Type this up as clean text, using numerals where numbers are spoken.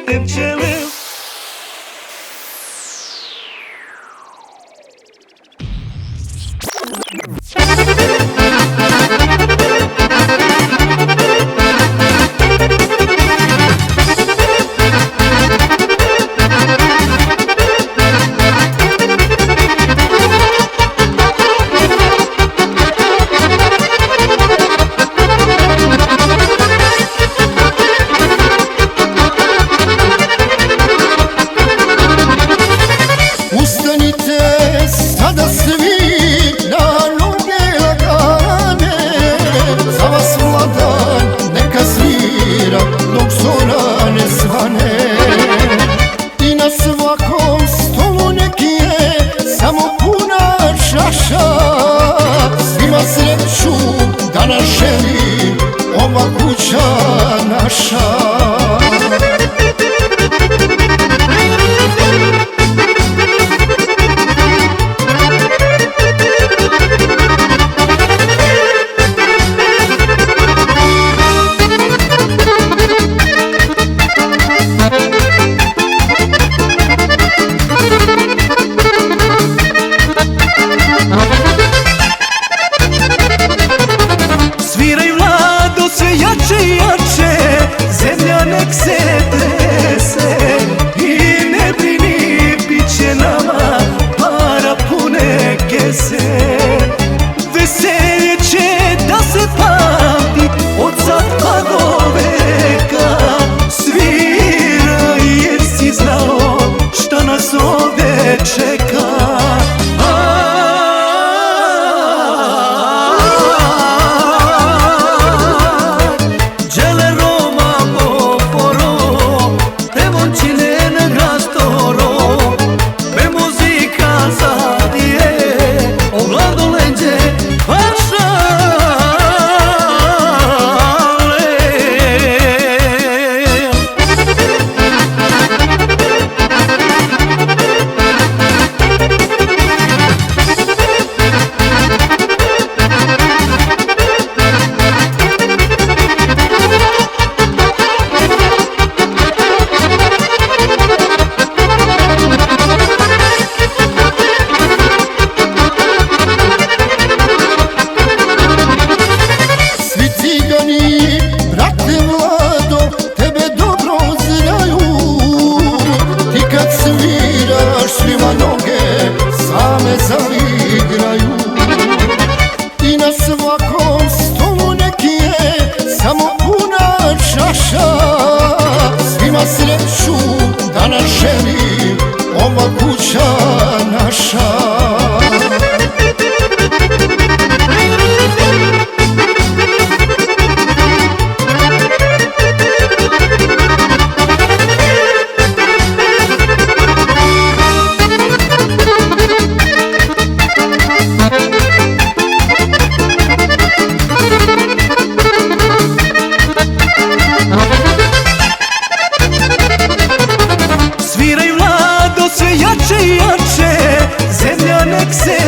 te pčele. Sada svi na noge lagane, za vas mladan neka svira dok zora ne svane. I na svakom stolu neki je samo puna čaša, svima sreću da nas želi ova kuća naša. Zemlja nek se trese i ne brini, bit će nama para pune kese. Veselje će da se pamti od sad pa do veka. Sviraj jer si znao šta nas ovde čeka. Brate mlado, tebe dobro znaju, ti kad sviraš svima noge same zaigraju. I na svakom stolu neki je samo puna čaša, svima sreću da nas želi ova kuća naša. Sviraj mlado sve jače i jače, zemlja nek se